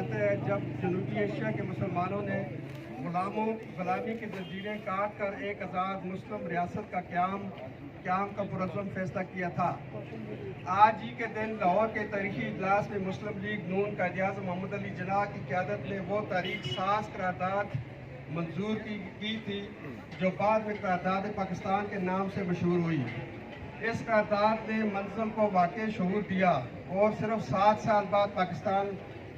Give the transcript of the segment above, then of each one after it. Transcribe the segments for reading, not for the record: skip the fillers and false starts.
وقت ہے جب جنوبی ایشیا کے مسلمانوں نے غلامی کے زنجیریں کاٹ کر ایک آزاد مسلم ریاست کا قیام کا پرعزم فیصلہ کیا تھا۔ آج ہی کے دن لاہور کے تاریخی اجلاس میں مسلم لیگ نون قائد اعظم محمد علی جناح کی قیادت میں وہ تاریخ ساز قرارداد منظور کی تھی جو بعد میں قرارداد پاکستان کے نام سے مشہور ہوئی۔ اس قرارداد نے منظم کو واقعی شعور دیا اور صرف 7 سال بعد پاکستان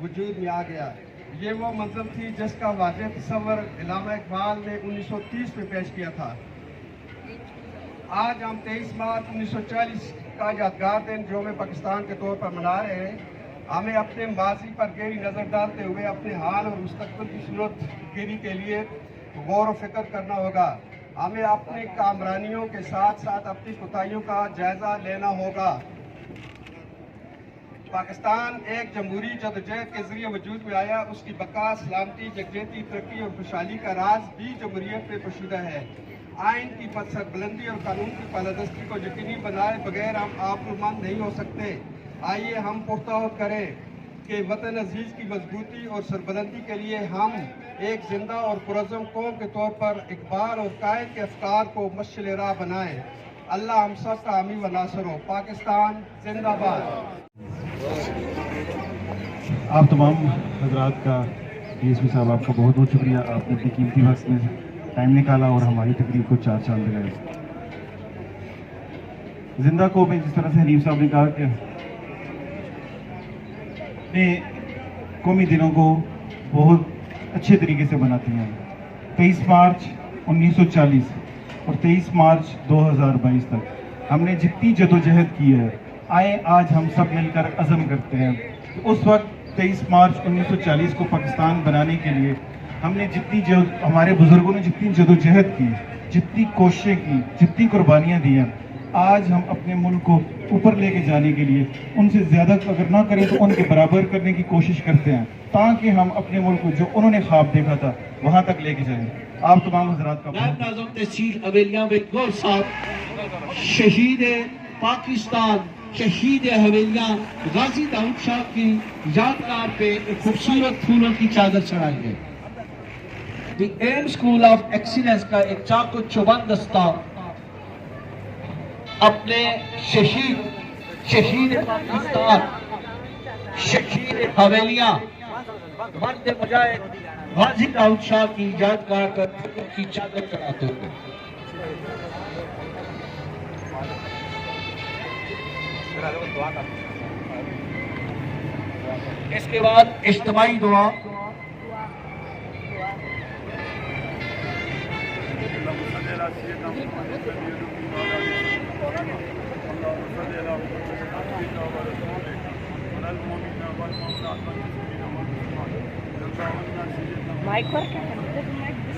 وجود میں آ گیا۔ یہ وہ منظم تھی جس کا واضح تصور علامہ اقبال نے 1930 میں پیش کیا تھا۔ آج ہم 23 مارچ 1940 کا یادگار دن یوم پاکستان کے طور پر منا رہے ہیں۔ ہمیں اپنے ماضی پر گہری نظر ڈالتے ہوئے اپنے حال اور مستقبل کی صورت گیری کے لیے غور و فکر کرنا ہوگا۔ ہمیں اپنی کامرانیوں کے ساتھ ساتھ اپنی کوتاہیوں کا جائزہ لینا ہوگا۔ پاکستان ایک جمہوری جدوجہد کے ذریعے وجود میں آیا۔ اس کی بقا، سلامتی، یکجہتی، ترقی اور خوشحالی کا راز بھی جمہوریت میں پوشیدہ ہے۔ آئین کی سربلندی اور قانون کی بالادستی کو یقینی بنائے بغیر ہم آبرومند نہیں ہو سکتے۔ آئیے ہم پختہ کریں کہ وطن عزیز کی مضبوطی اور سربلندی کے لیے ہم ایک زندہ اور پرعزم قوم کے طور پر اقبال اور قائد کے افکار کو مشعل راہ بنائیں۔ اللہ ہم سب کا حامی و ناصر ہو۔ پاکستان زندہ باد۔ آپ تمام حضرات کا ڈی ایس پی صاحب آپ کا بہت بہت شکریہ۔ آپ نے اپنی قیمتی وقت میں ٹائم نکالا اور ہماری تقریب کو 4 چاند لگائے۔ زندہ کو میں جس طرح سے حنیف صاحب نے کہا کہ اپنے قومی دنوں کو بہت اچھے طریقے سے مناتے ہیں۔ 23 مارچ 1940 اور 23 مارچ 2022 تک ہم نے جتنی جدوجہد کی ہے، آئے آج ہم سب مل کر عزم کرتے ہیں کہ اس وقت 23 مارچ 1940 کو پاکستان بنانے کے لیے ہم نے ہمارے بزرگوں نے جتنی جدوجہد کی، جتنی کوششیں کی، جتنی قربانیاں دی ہیں، آج ہم اپنے ملک کو اوپر لے کے جانے کے لیے ان سے زیادہ اگر نہ کریں تو ان کے برابر کرنے کی کوشش کرتے ہیں، تاکہ ہم اپنے ملک کو جو انہوں نے خواب دیکھا تھا وہاں تک لے کے جائیں۔ آپ تمام حضرات کا نائب ناظم تحصیل حویلیاں گور صاحب، شہید پاکستان، شہید حویلیاں غازی داؤد شاہ کی یادگار پہ ایک خوبصورت پھولوں کی چادر چڑھائی ہے۔ دی ایم اسکول آف ایکسیلنس کا ایک چاق و چوبند دستہ اپنے شہید پاکستان، شہید حویلیاں، مرد مجاہد غازی داؤد شاہ کی یادگار پر پھولوں کی چادر چڑھاتے ہوئے۔ اس کے بعد اجتماعی دعا۔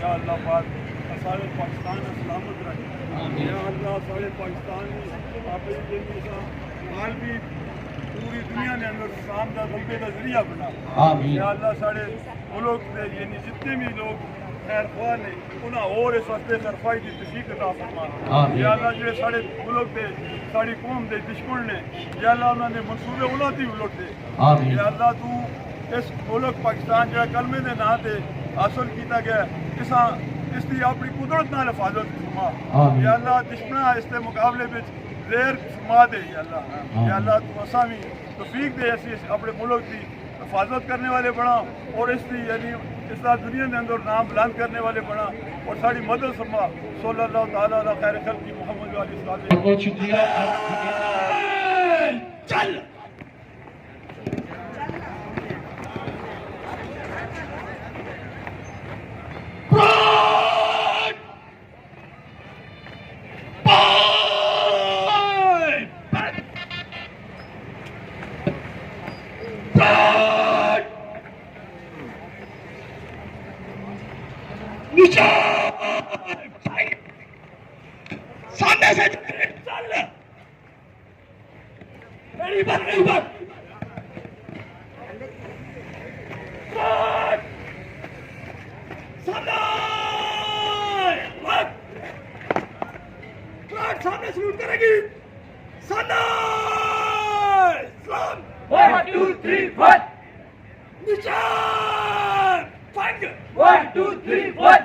یا اللہ پاک سارے پاکستان سلامت رکھے۔ یا اللہ سارے پاکستان مال بھی پوری دنیا نے اندر اسلام کا غلبے کا ذریعہ بنا۔ یا اللہ سارے ملک دے یعنی جتنے بھی لوگ خیر خواہ نے انہاں اور اس وقت خیرخواہی کی توفیق عطا فرما۔ یا اللہ جو سارے ملک دے ساری قوم دے دشمن نے، یا اللہ انہوں نے منصوبے انہوں دی الٹ دے۔ یا اللہ تو اس ملک پاکستان جو کلمے دے نا تے حاصل کیتا گیا اس کی اپنی قدرت نال حفاظت فرما۔ یا اللہ دشمناں اس کے مقابلے میں زیر فرما دے۔ یا اللہ تو اساں بھی توفیق دے اسی اپنے ملک کی حفاظت کرنے والے بنا اور اس کی یعنی اس طرح دنیا کے اندر نام بلند کرنے والے بنا اور ساری مدد فرما۔ صلی اللہ تعالیٰ علی خیر خلق محمد علیہ السلام۔ بہت شکریہ۔ چل سامنے سے چل میری بات نہیں بات سامنے سلوٹ کرے گی۔ سامنے اسلام 1 2 3 4 نیچے 3 1